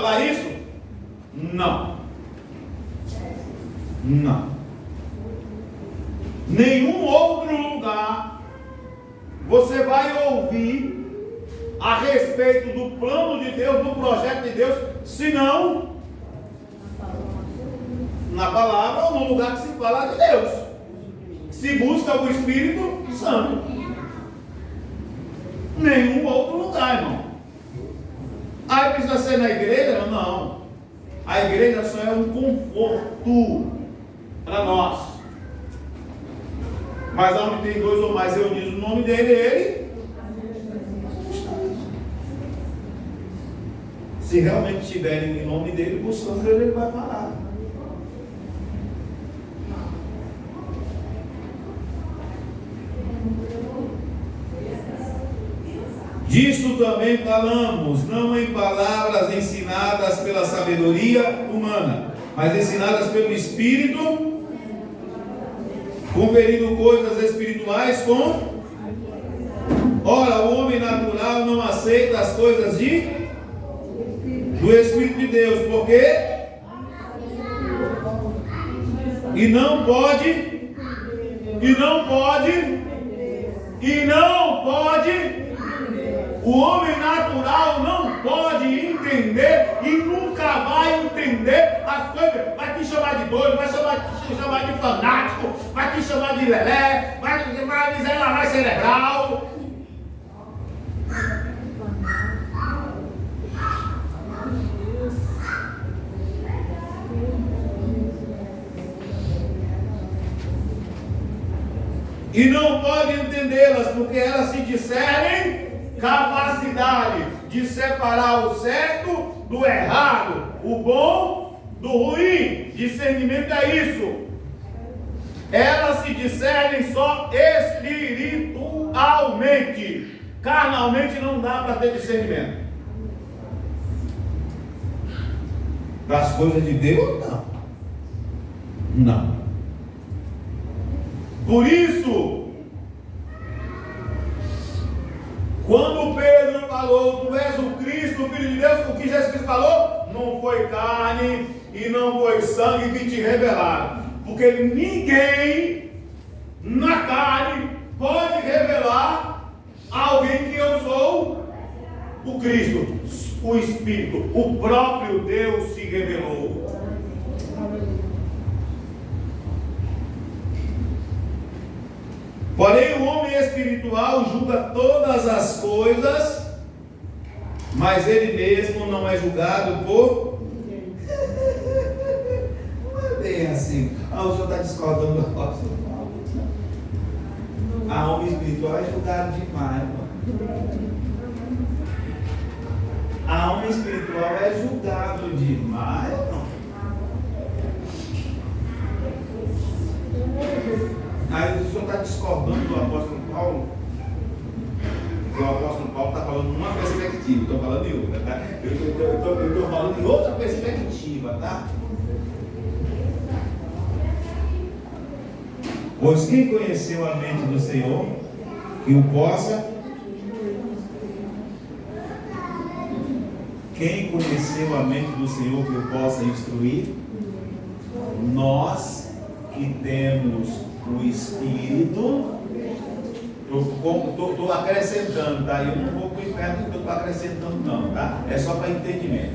falar isso? Não. Não. Nenhum outro lugar você vai ouvir a respeito do plano de Deus, do projeto de Deus, senão na palavra ou no lugar que se fala de Deus, se busca o Espírito Santo. Nenhum outro lugar, irmão. Aí precisa ser na igreja? Não. A igreja só é um conforto para nós. Mas onde tem dois ou mais reunidos no nome dele, ele. Se realmente estiverem em nome dele, buscando ele, ele vai falar. Disso também falamos, não em palavras ensinadas pela sabedoria humana, mas ensinadas pelo Espírito, conferindo coisas espirituais com... Ora, o homem natural não aceita as coisas do Espírito de Deus, porque não pode o homem natural não pode entender e nunca vai entender as coisas. Vai te chamar de doido, vai te chamar de fanático, vai te chamar de lelé, vai te chamar de Zé Lavai cerebral. E não pode entendê-las, porque elas se discernem capacidade de separar o certo do errado, o bom do ruim. Discernimento é isso. Elas se discernem só espiritualmente. Carnalmente não dá para ter discernimento. Das coisas de Deus, não. Não. Por isso, quando Pedro falou, tu és o Cristo, o Filho de Deus, o que Jesus Cristo falou? Não foi carne e não foi sangue que te revelaram. Porque ninguém na carne pode revelar a alguém que eu sou o Cristo, o Espírito, o próprio Deus se revelou. Porém, o homem espiritual julga todas as coisas, mas ele mesmo não é julgado por... Não é bem assim. O senhor está discordando do apóstolo Paulo. A homem espiritual é julgado demais, mano. A homem espiritual é julgado demais, não. Aí o senhor está discordando do apóstolo Paulo? Porque o apóstolo Paulo está falando numa perspectiva, estou falando em outra, tá? Eu estou falando em outra perspectiva, tá? Pois quem conheceu a mente do Senhor, que o possa... Quem conheceu a mente do Senhor, que o possa instruir? Nós que temos o Espírito, estou acrescentando, tá? Eu não vou para o inferno porque eu estou acrescentando, não, tá? É só para entendimento.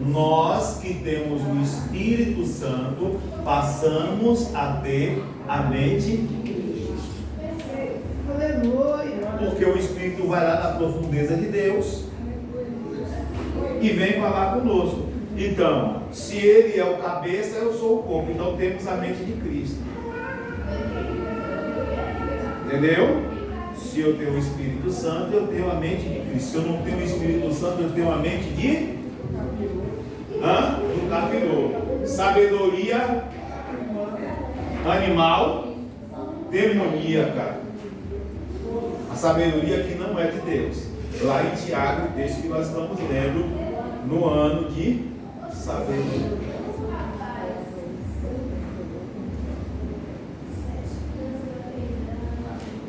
Nós que temos o Espírito Santo, passamos a ter a mente de Cristo. Aleluia! Porque o Espírito vai lá na profundeza de Deus e vem falar conosco. Então, se ele é o cabeça, eu sou o corpo. Então temos a mente de Cristo. Entendeu? Se eu tenho o Espírito Santo, eu tenho a mente de Cristo. Se eu não tenho o Espírito Santo, eu tenho a mente de... do capiroto. Sabedoria animal demoníaca. A sabedoria que não é de Deus. Lá em Tiago, o texto que nós estamos lendo no ano de sabedoria.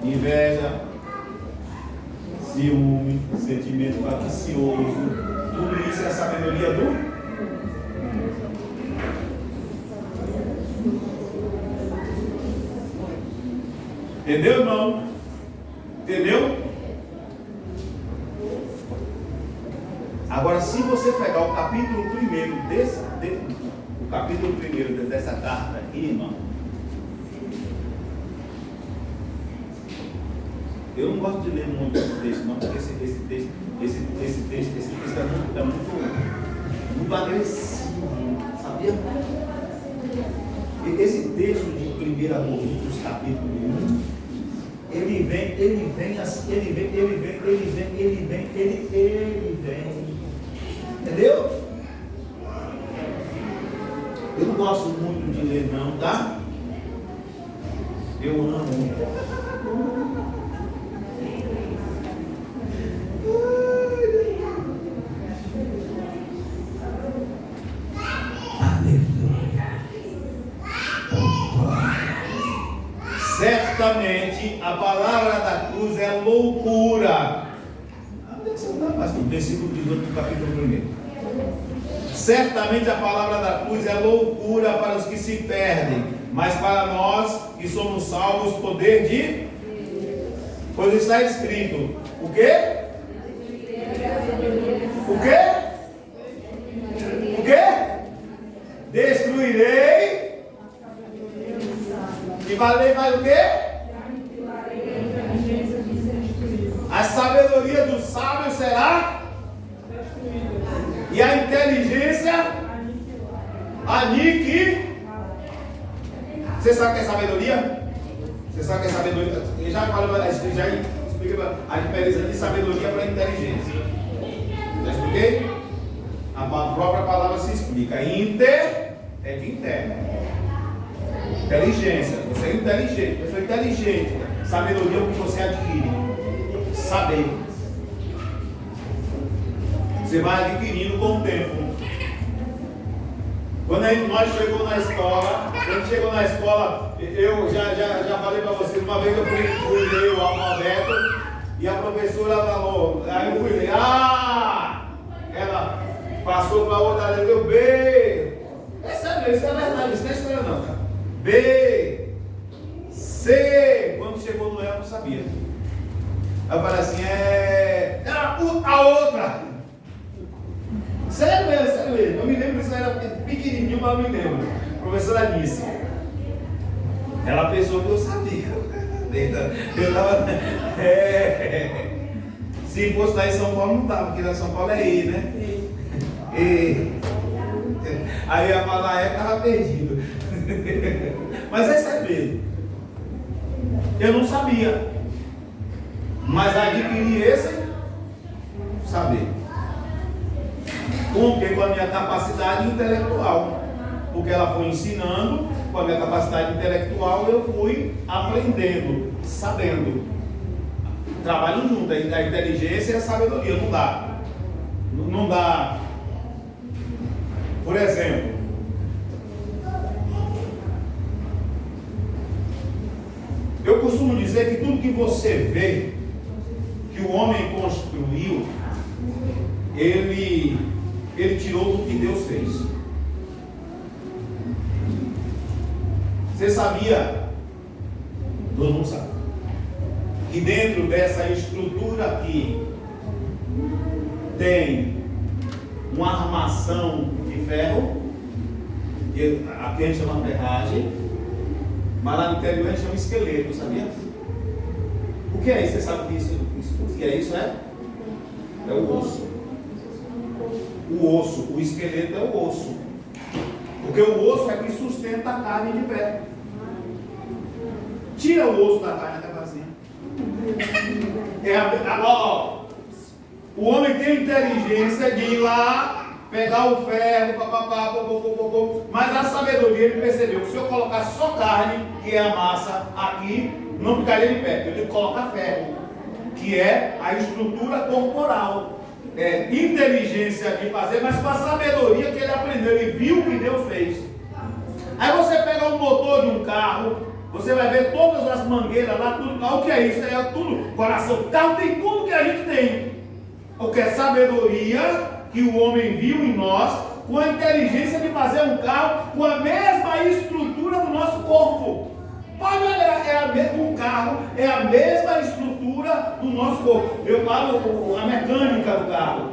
Inveja, ciúme, sentimento faccioso, tudo isso é a sabedoria do Entendeu, irmão? Entendeu? Agora, se você pegar o capítulo 1 dessa carta aqui, irmão, eu não gosto de ler muito esse texto, não, porque esse texto é muito agressivo, sabia? Esse texto de 1 Coríntios capítulo 1, ele vem, entendeu? Eu não gosto muito de ler não, tá? Eu amo. Certamente a palavra da cruz é loucura. Onde é que você está, pastor? Versículo 18 do capítulo 1. Certamente a palavra da cruz é loucura para os que se perdem, mas para nós que somos salvos, poder de... Pois está escrito, o quê? O quê? O quê? Destruirei. E valei mais o quê? A sabedoria do sábio será e a inteligência aniquilada. Você sabe o que é sabedoria? Você sabe o que é sabedoria? Eu já expliquei a diferença de sabedoria para inteligência. Já expliquei? A própria palavra se explica. Inter é de interno. Inteligência, você é inteligente, pessoa inteligente. Sabedoria é o que você adquire. Saber. Você vai adquirindo com o tempo. Quando nós chegou na escola, eu já falei para vocês, uma vez eu fui ler o alfabeto e a professora falou, aí eu fui ler, ela passou para outra letra, eu B. Isso é verdade, isso não é história não, cara. B, C, quando chegou no E eu não sabia. Aí eu falei assim, a outra. Sério mesmo. Eu me lembro, isso era pequenininho, mas eu me lembro. Professora Nice. Ela pensou que eu sabia. Eu tava. Se fosse lá em São Paulo, não tava, porque lá em São Paulo é E, né? E. Aí a Malaé estava perdido. Mas é sério mesmo. Eu não sabia. Mas adquiri esse saber. Com a minha capacidade intelectual. Porque ela foi ensinando, com a minha capacidade intelectual eu fui aprendendo, sabendo. Trabalham junto, a inteligência e a sabedoria. Não dá. Não dá. Por exemplo, eu costumo dizer que tudo que você vê que o homem construiu, ele tirou do que Deus fez. Você sabia? Todo mundo sabe. Que dentro dessa estrutura aqui tem uma armação de ferro, que aqui a gente chama ferragem, mas lá no interior a gente chama esqueleto, sabia? O que é isso? Você sabe o que é isso? É o osso. O osso, o esqueleto é o osso. Porque o osso é que sustenta a carne de pé. Tira o osso da carne até vazia. O homem tem a inteligência de ir lá, pegar o ferro, mas a sabedoria, ele percebeu que se eu colocar só carne, que é a massa aqui, não ficaria de pé. Eu tenho que colocar ferro, que é a estrutura corporal. Inteligência de fazer, mas com a sabedoria que ele aprendeu, ele viu o que Deus fez. Aí você pega o motor de um carro, você vai ver todas as mangueiras lá, tudo. O que é isso? É tudo, coração, carro tem tudo que a gente tem. O que é sabedoria que o homem viu em nós, com a inteligência de fazer um carro com a mesma estrutura do nosso corpo. Pode olhar, um carro é a mesma estrutura do nosso corpo. Eu falo a mecânica do carro.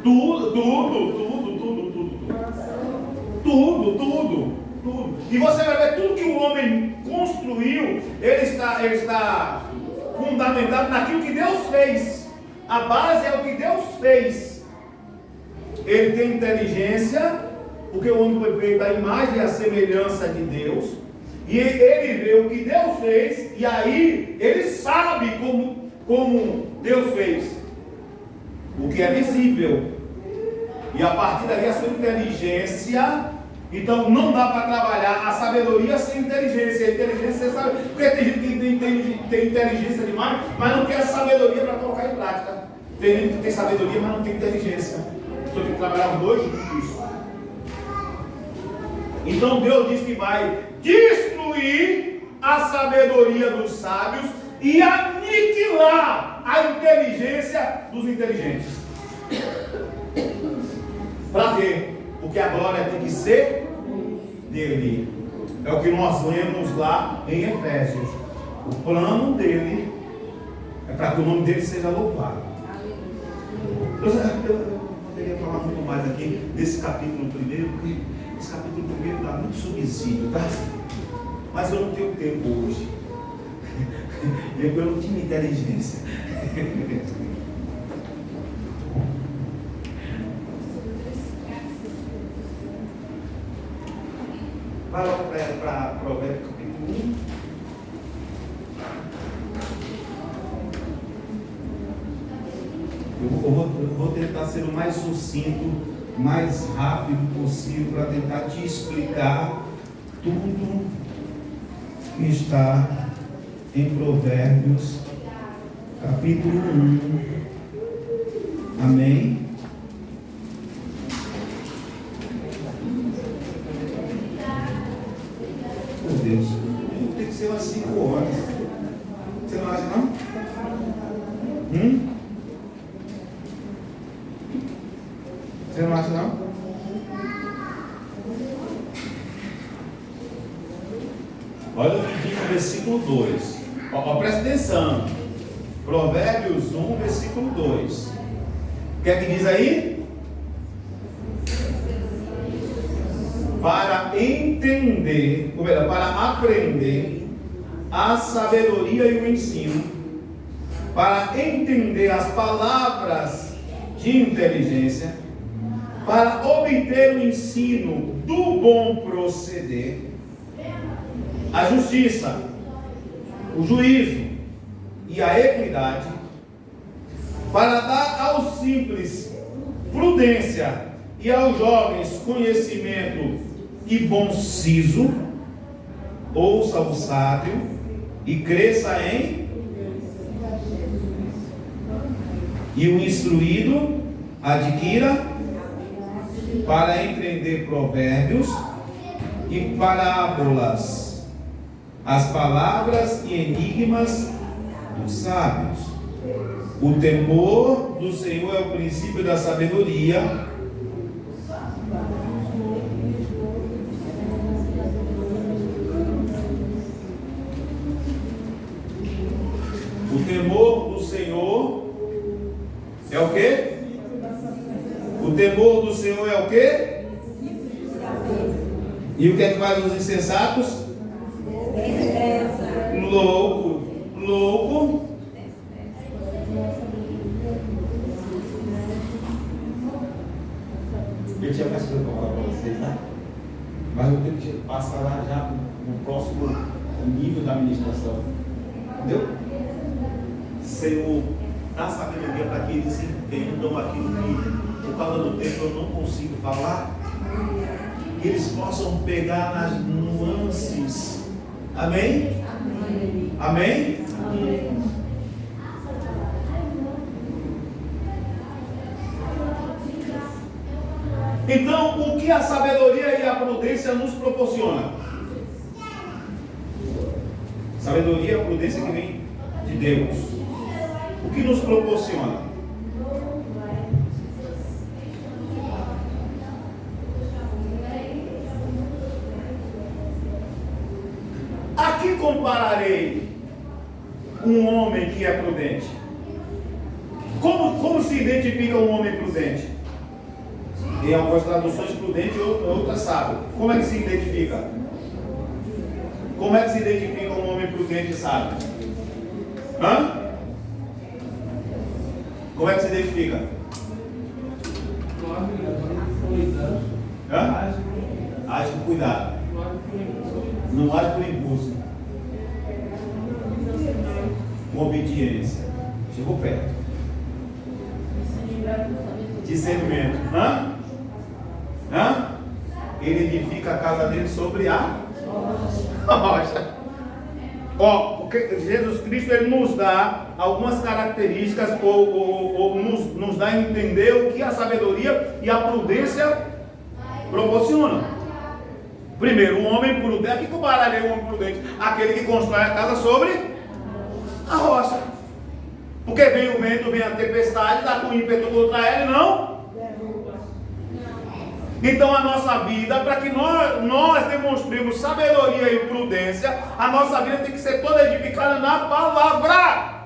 Tudo. E você vai ver tudo que o homem construiu, ele está fundamentado naquilo que Deus fez. A base é o que Deus fez. Ele tem inteligência, porque o homem foi feito à imagem e à semelhança de Deus. E ele vê o que Deus fez, e aí ele sabe como Deus fez. O que é visível. E a partir daí a sua inteligência. Então não dá para trabalhar a sabedoria sem inteligência. A inteligência você sabe. Porque tem gente que tem inteligência demais, mas não quer a sabedoria para colocar em prática. Tem gente que tem sabedoria, mas não tem inteligência. Então tem que trabalhar os dois juntos. Então Deus diz que vai destruir a sabedoria dos sábios e aniquilar a inteligência dos inteligentes. Para quê? Porque a glória tem que ser dele. É o que nós lemos lá em Efésios. O plano dele é para que o nome dele seja louvado. Eu poderia falar muito mais aqui desse capítulo primeiro, porque esse capítulo primeiro dá muito subsídio, tá? Mas eu não tenho tempo hoje. Eu não tinha inteligência. Vai logo para Provérbios capítulo 1. Eu vou tentar ser o mais sucinto, mais rápido possível, para tentar te explicar tudo que está em Provérbios capítulo 1. Amém? Meu Deus, tem que ser umas 5 horas. Você não acha, não? Você não acha, não? Olha o que diz no versículo 2. Presta atenção. Provérbios 1, versículo 2. O que é que diz aí? Para entender, ou melhor, para aprender a sabedoria e o ensino, para entender as palavras de inteligência, para obter o ensino do bom proceder, a justiça, o juízo e a equidade, para dar aos simples prudência e aos jovens conhecimento e bom siso. Ouça o sábio e cresça em, e o instruído adquira, para entender provérbios e parábolas, as palavras e enigmas dos sábios. O temor do Senhor é o princípio da sabedoria. O temor do Senhor é o quê? O temor do Senhor é o quê? E o que é que faz os insensatos? Louco. Eu tinha mais coisa para falar para vocês, né? Mas eu tenho que passar lá já no próximo nível da administração. Entendeu? Senhor, dá sabedoria para que eles entendam aquilo que, por causa do tempo, eu não consigo falar. Que eles possam pegar nas nuances. Amém? Amém? Amém. Então, o que a sabedoria e a prudência nos proporciona? Sabedoria e a prudência que vem de Deus. O que nos proporciona? que compararei um homem que é prudente? Como se identifica um homem prudente? Em algumas traduções prudente, outras sábio. Como é que se identifica? Como é que se identifica um homem prudente e sábio? Hã? Como é que se identifica? Hã? Age com cuidado. Não age por impulso. Com obediência. Chegou perto. Discernimento. Hã? Hã? Ele edifica a casa dele sobre a rocha. Ó, porque Jesus Cristo ele nos dá algumas características ou nos dá a entender o que a sabedoria e a prudência proporcionam. Primeiro, um homem prudente. Aqui compararei um homem prudente, aquele que constrói a casa sobre a rocha. Porque vem o vento, vem a tempestade, dá com ímpeto contra ela e não. Então a nossa vida, para que nós demonstremos sabedoria e prudência, a nossa vida tem que ser toda edificada na palavra.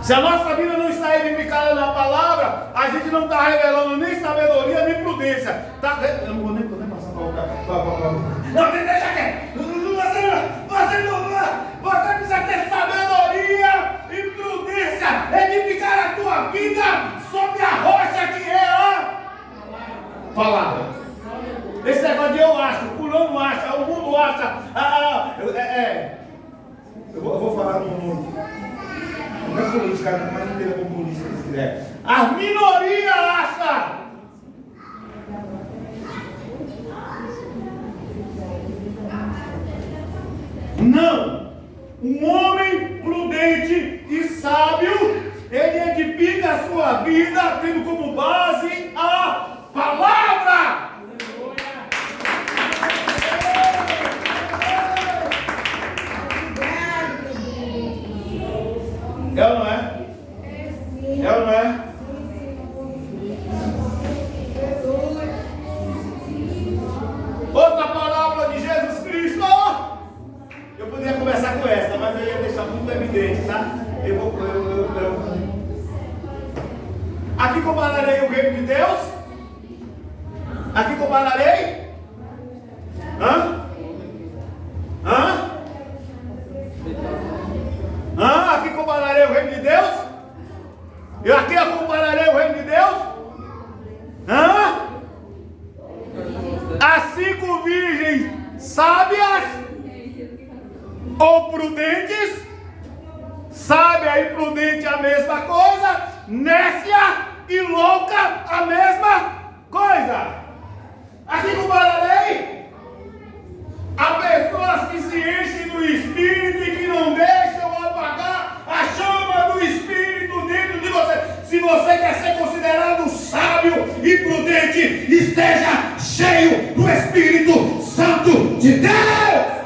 Se a nossa vida não está edificada na palavra, a gente não está revelando nem sabedoria nem prudência. Eu não vou nem passar para o não, deixa quieto. Você precisa ter sabedoria e prudência. Edificar a tua vida sobre a rocha que é a palavra. Esse negócio de eu acho, o fulano acha, o mundo acha. Eu vou falar no mundo. Não é política, mas não tem como política se quiser. A minoria acha. Não. Um homem prudente e sábio, ele edifica a sua vida tendo como base a palavra. É ou não é? É ou não é? Outra parábola de Jesus Cristo. Eu poderia começar com essa, mas eu ia deixar muito evidente, tá? Aqui compararei o reino de Deus. Aqui compararei. Hã? Aqui compararei o reino de Deus? Eu aqui compararei o reino de Deus? As 5 virgens sábias ou prudentes? Sábia e prudente a mesma coisa, nécia e louca a mesma coisa. Aqui compararei a pessoas que se enchem do Espírito e que não deixam apagar a chama do Espírito dentro de você. Se você quer ser considerado sábio e prudente, esteja cheio do Espírito Santo de Deus.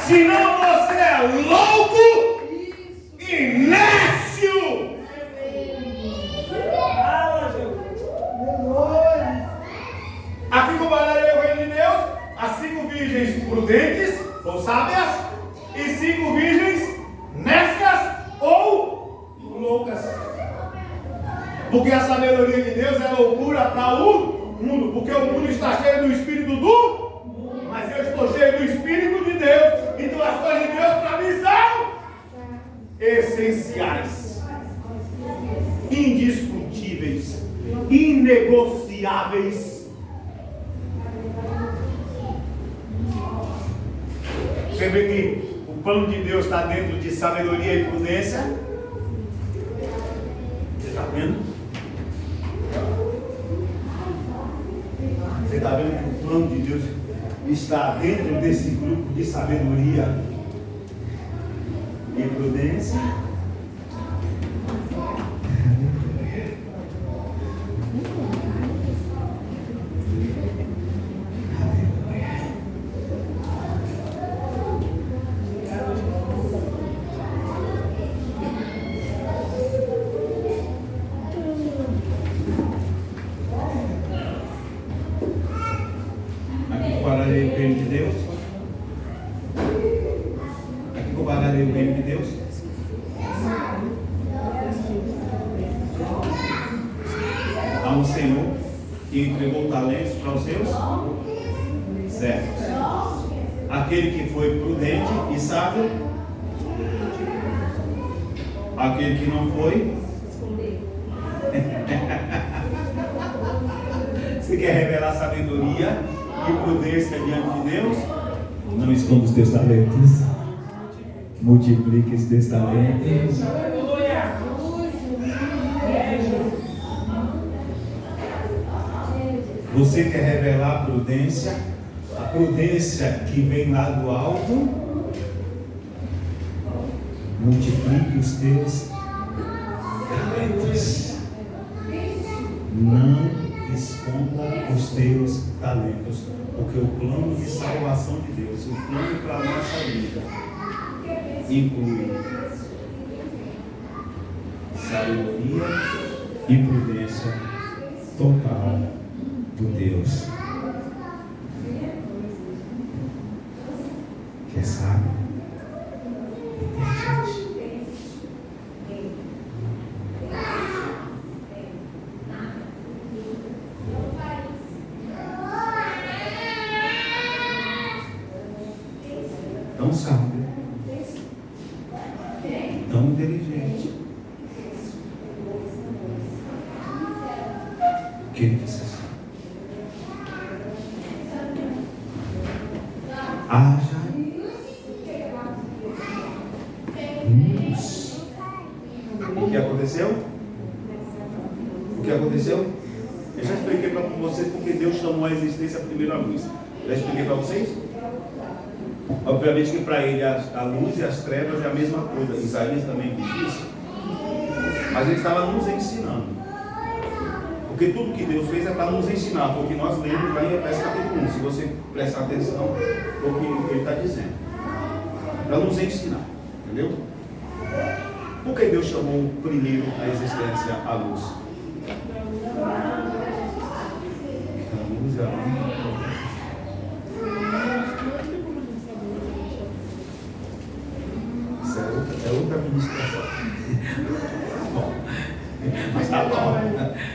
Senão você é louco e nécio. Aqui compararei o reino de Deus a 5 virgens prudentes ou sábias e 5 virgens nécias ou loucas. Porque a sabedoria de Deus é loucura para o mundo. Porque o mundo está cheio do Espírito do mas eu estou cheio do Espírito de Deus. Então as coisas de Deus para mim são essenciais, indiscutíveis, inegociáveis. Você vê que o plano de Deus está dentro de sabedoria e prudência. Você está vendo? Você está vendo que o plano de Deus está dentro desse grupo de sabedoria e prudência? reino de Deus? Aqui propagarei o reino de Deus? Há um Senhor que entregou talentos para os seus servos. Aquele que foi prudente e sábio, aquele que não foi. Você quer revelar sabedoria e prudência diante de Deus? Não esconda os teus talentos. Multiplique os teus talentos. Você quer revelar a prudência que vem lá do alto? Multiplique os teus talentos. Não esconda os teus talentos, porque o plano de salvação de Deus, o plano para a nossa vida, inclui sabedoria e prudência total do Deus que é sábio e inteligente. Tão sábio, tão inteligente, que ele disse assim: haja luz. O que aconteceu? O que aconteceu? Eu já expliquei para vocês porque Deus chamou a existência a primeira luz. Já expliquei para vocês? Obviamente que para ele a luz e as trevas é a mesma coisa. Isaías também diz isso. Mas ele estava nos ensinando. Porque tudo que Deus fez é para nos ensinar. Porque nós lemos lá em Efésios capítulo 1. Se você prestar atenção, é o que ele está dizendo. Para nos ensinar. Entendeu? Por que Deus chamou primeiro a existência a luz? A luz é a luz. É outra administração. Bom, mas tá bom.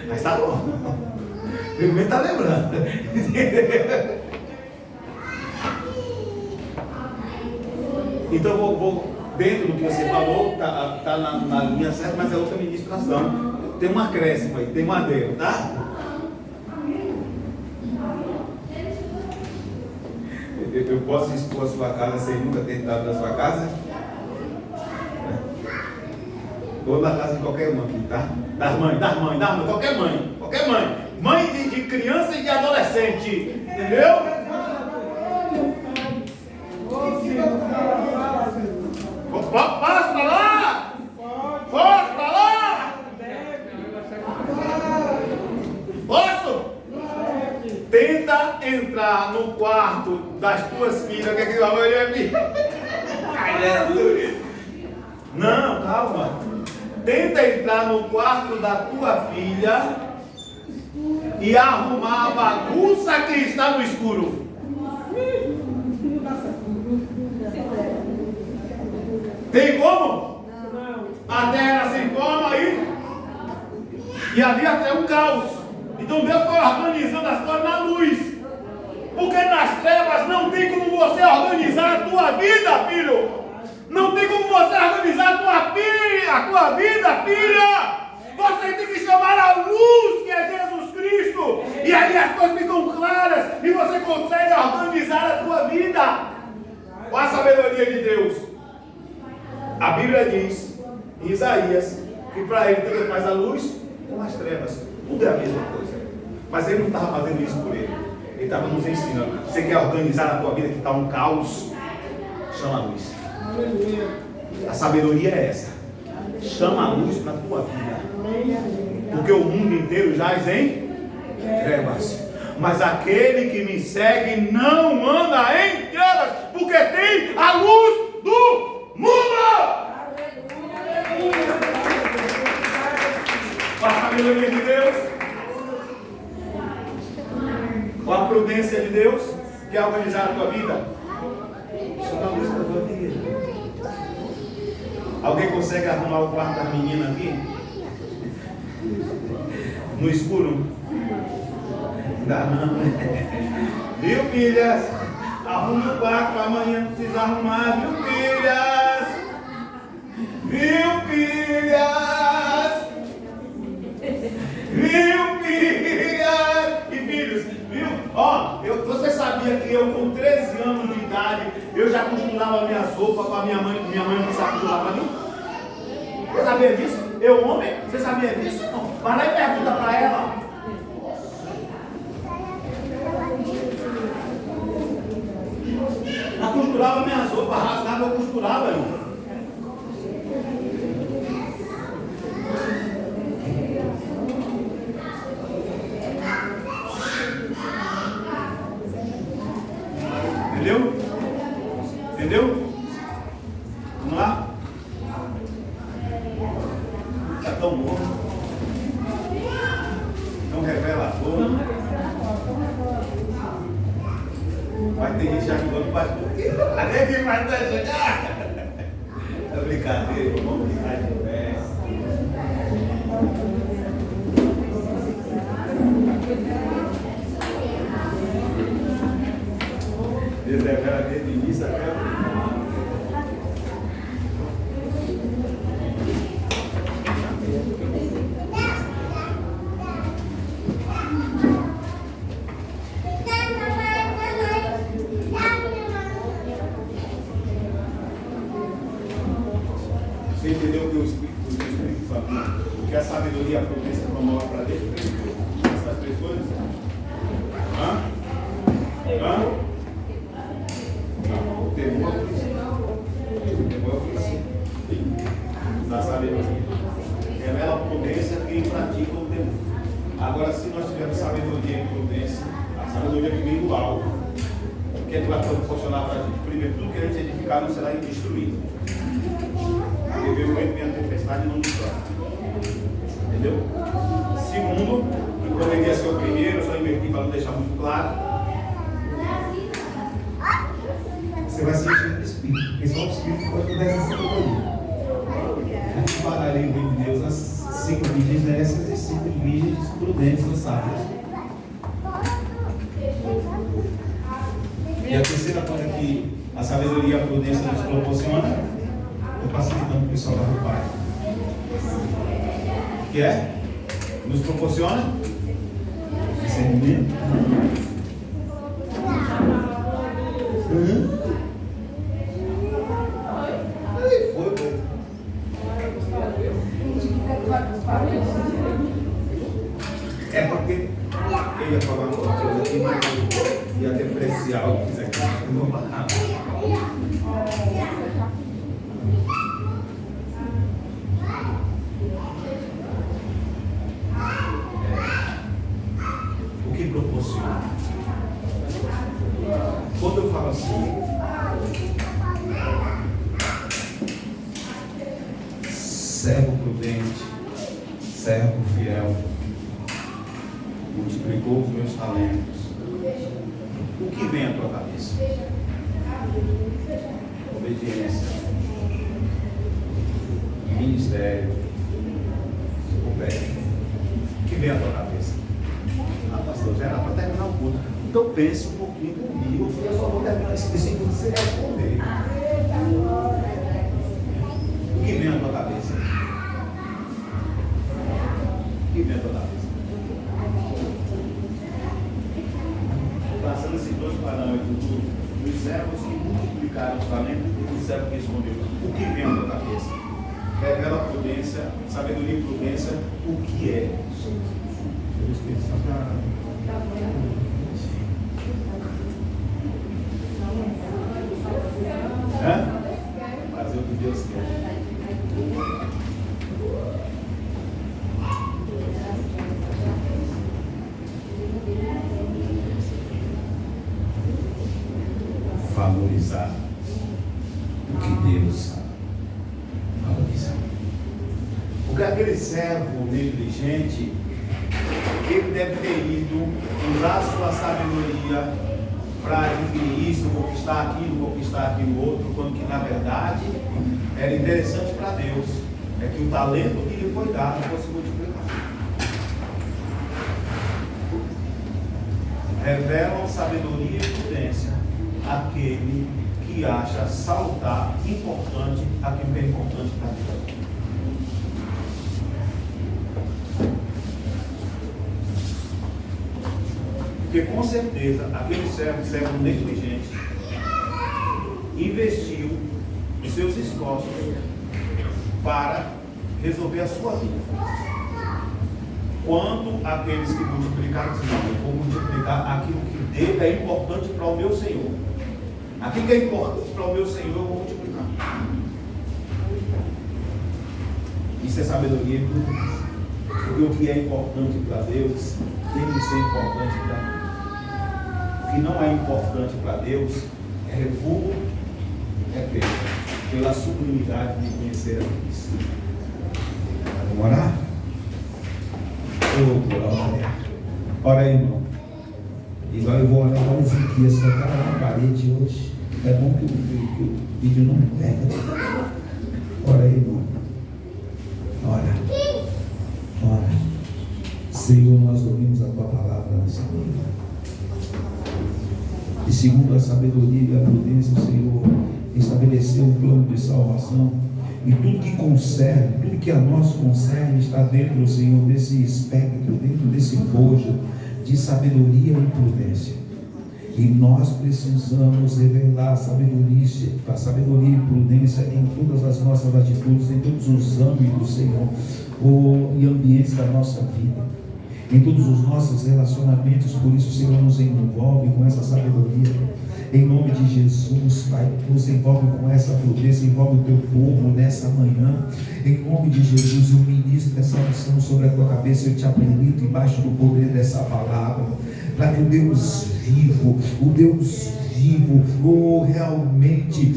Mas tá bom. Primeiro tá lembrando. Então vou dentro do que você falou, tá na linha certa, mas é outra administração. Tem um acréscimo aí, tem um adendo, tá? Eu posso expor a sua casa sem nunca ter entrado na sua casa? Ou na casa de qualquer uma aqui, tá? Das mães, qualquer mãe. Mãe de criança e de adolescente, entendeu? Posso falar? Posso falar? Posso? Tenta entrar no quarto das tuas filhas, que aquilo vai olhar aqui. Não, calma. Tenta entrar no quarto da tua filha e arrumar a bagunça que está no escuro. Tem como? A terra se forma aí. E havia até um caos. Então Deus foi organizando as coisas na luz. Porque nas trevas não tem como você organizar a tua vida, filho. Não tem como você organizar a tua vida, filha. Você tem que chamar a luz, que é Jesus Cristo. E aí as coisas ficam claras e você consegue organizar a tua vida. Com a sabedoria de Deus. A Bíblia diz, em Isaías, que para ele tanto faz a luz como as trevas. Tudo é a mesma coisa. Mas ele não estava fazendo isso por ele. Ele estava nos ensinando. Você quer organizar a tua vida que está um caos? Chama a luz. A sabedoria é essa. Chama a luz para a tua vida. Porque o mundo inteiro jaz em trevas. Mas aquele que me segue não anda em trevas, porque tem a luz do mundo. Com a sabedoria de Deus, com a prudência de Deus, Quer organizar a tua vida? Alguém consegue arrumar o quarto da menina aqui? No escuro? Dá não. Viu, filhas? Arruma o quarto para amanhã não precisa arrumar, viu, filhas? Viu, filhas? Viu, filhas? E filhos, viu? Ó, você sabia que eu com 13 anos de idade, eu já costurava minhas roupas com a minha mãe não precisava costurar para mim? Você sabia disso? Eu, homem, você sabia disso? Não. Vai lá e pergunta para ela. Eu costurava minhas roupas, rasgava, eu costurava, irmão. Entendeu? Entendeu? Vamos lá? Está tão bom. Não revela a dor. Vai ter gente já jogando o pastor. Cadê que vai jogar? É brincadeira, vamos brincar de conversa. Deus revela desde o início até o final. Você entendeu que o Espírito Santo, o que a sabedoria e a prudência promove para dentro? Essas três coisas? Hã? Não, o temor é o princípio da sabedoria. Revela a prudência quem pratica o temor. Agora, se nós tivermos sabedoria e prudência, a sabedoria que vem do alto, o que é que vai proporcionar para a gente? Primeiro, tudo que a gente edificar não será destruído. Porque o vento vem a tempestade e não destrói. Entendeu? Segundo, eu poderia ser o primeiro, eu só inverti para não deixar muito claro. Você vai sentir o Espírito, porque só o Espírito pode dar essa sabedoria. A gente falaria o reino de Deus as 5 virgens dessas e 5 virgens prudentes ou sábias. E a terceira coisa que a sabedoria e a prudência nos proporciona, eu facilitando o pessoal da roupagem. Que é? Nos proporciona discernimento. Aí foi, pô. É porque eu ia falar uma coisa aqui, mas ia depreciar o que quiser que eu vou falar. O que proporciona? Quando eu falo assim, servo prudente, servo fiel, multiplicou os meus talentos. O que vem à tua cabeça? Obediência, ministério, o que vem à tua cabeça? Ah, pastor, já era para terminar o culto. Então pense um pouquinho comigo, eu só vou terminar esse versículo se você responder. O que vem à tua cabeça? O que vem à tua cabeça? Passando esses dois parâmetros dos servos que multiplicaram os talentos e do servo que escondeu. O que vem à tua cabeça? Revela a prudência, sabedoria e prudência, o que é? O Espírito Santo. Fazer o que Deus quer. Valorizar o que Deus sabe. Valorizar. Porque aquele servo negligente, ele deve ter ido usar sua sabedoria para adquirir isso, conquistar aquilo outro, quando que na verdade era interessante para Deus, é que o talento que lhe foi dado fosse multiplicado. Revelam sabedoria e prudência aquele que acha salutar, importante, aquilo que é importante para Deus. Porque com certeza aquele servo negligente investiu os seus esforços para resolver a sua vida. Quando aqueles que multiplicaram, eu vou multiplicar aquilo que é importante para o meu Senhor. Aquilo que é importante para o meu Senhor, eu vou multiplicar. Isso é sabedoria e prudência. Porque o que é importante para Deus tem que ser importante para mim. O que não é importante para Deus é vulgo, é perda, pela sublimidade de conhecer a Cristo. Vamos orar? Glória. Ora aí, irmão. Igual eu vou orar para o Ezequias, só está na parede hoje. É bom que o vídeo não pega. Ora aí, irmão. Ora. Senhor, nós ouvimos a tua palavra nessa manhã. E segundo a sabedoria e a prudência, o Senhor estabeleceu um plano de salvação. E tudo que concerne, tudo que a nós concerne, está dentro, Senhor, desse espectro, dentro desse bojo de sabedoria e prudência. E nós precisamos revelar a sabedoria e prudência em todas as nossas atitudes, em todos os âmbitos, Senhor, e ambientes da nossa vida, em todos os nossos relacionamentos. Por isso, Senhor, nos envolve com essa sabedoria. Em nome de Jesus, Pai, nos envolve com essa prudência, envolve o teu povo nessa manhã. Em nome de Jesus, eu ministro essa unção sobre a tua cabeça, eu te habilito embaixo do poder dessa palavra, para que o Deus vivo, realmente,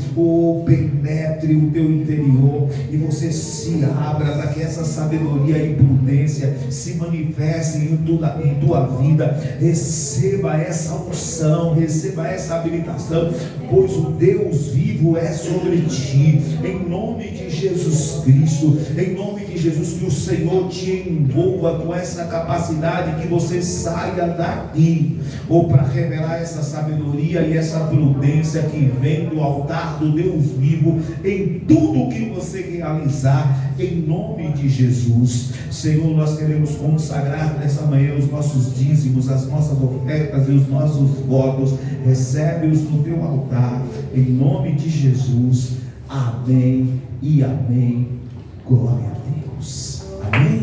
penetre o teu interior e você se abra para que essa sabedoria e prudência se manifestem em tua vida. Receba essa unção, receba essa habilitação, pois o Deus vivo é sobre ti. Em nome de Jesus Cristo, em nome de Jesus, que o Senhor te envolva com essa capacidade, que você saia daqui para revelar essa sabedoria e essa prudência que vem do altar do Deus vivo em tudo que você realizar, em nome de Jesus. Senhor, nós queremos consagrar nessa manhã os nossos dízimos, as nossas ofertas e os nossos votos. Recebe-os no teu altar, em nome de Jesus. Amém e amém. Glória a Deus. Amém.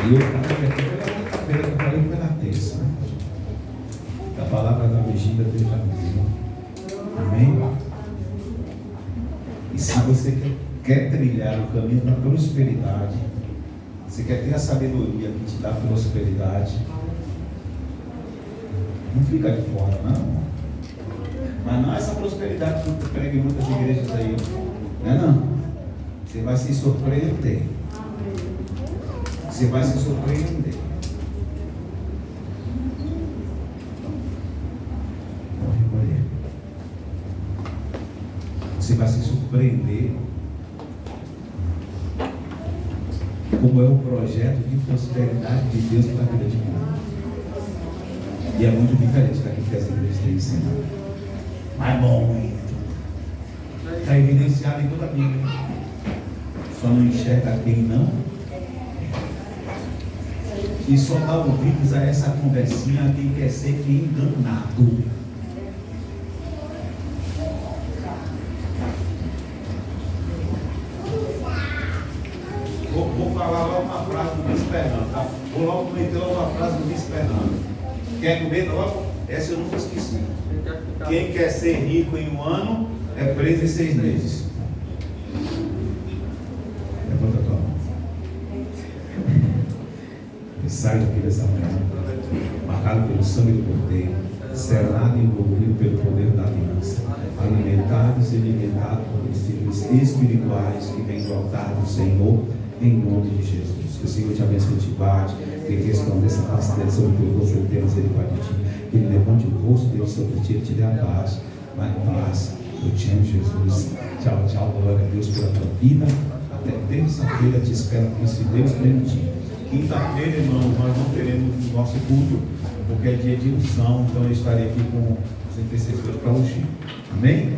E eu falei aqui pela quinta-feira, que eu falei foi na terça, né? A palavra da vigília teve a ver. Amém? E se você quer trilhar o caminho da prosperidade, você quer ter a sabedoria que te dá prosperidade, não fica de fora, não. Mas não é essa prosperidade que prega em muitas igrejas aí, não é não? Você vai se surpreender. Você vai se surpreender. Você vai se surpreender como é o projeto de prosperidade de Deus para a vida de cada. E é muito diferente daquilo que as igrejas têm ensinado. Mas muito. Está evidenciado em toda a Bíblia. Só não enxerga quem não. E só dá ouvidos a essa conversinha quem quer ser enganado. Vou falar logo uma frase do Bispo Fernando, tá? Vou logo meter logo uma frase do Bispo Fernando. Quer que eu veja logo? Essa eu nunca esqueci. Quem quer ser rico em um ano é preso em 6 meses. Levanta a tua mão. E sai daqui dessa manhã, marcado pelo sangue do Cordeiro, selado e envolvido pelo poder da aliança, alimentados e alimentados por princípios espirituais que vêm do altar do Senhor, em nome de Jesus. Que o Senhor te abençoe e te guarde. Que Ele resplandeça a face dele sobre o teu rosto, Ele tenha misericórdia de ti. Que Ele levante o rosto dele sobre ti, Ele te dê a paz. Vai em paz. Eu te amo, Jesus. Tchau, tchau. Glória a Deus pela tua vida. Até terça-feira te espero aqui, se Deus permitir. Quinta-feira, irmãos, nós não teremos o nosso culto, porque é dia de unção. Então eu estarei aqui com os intercessores para ungir. Amém?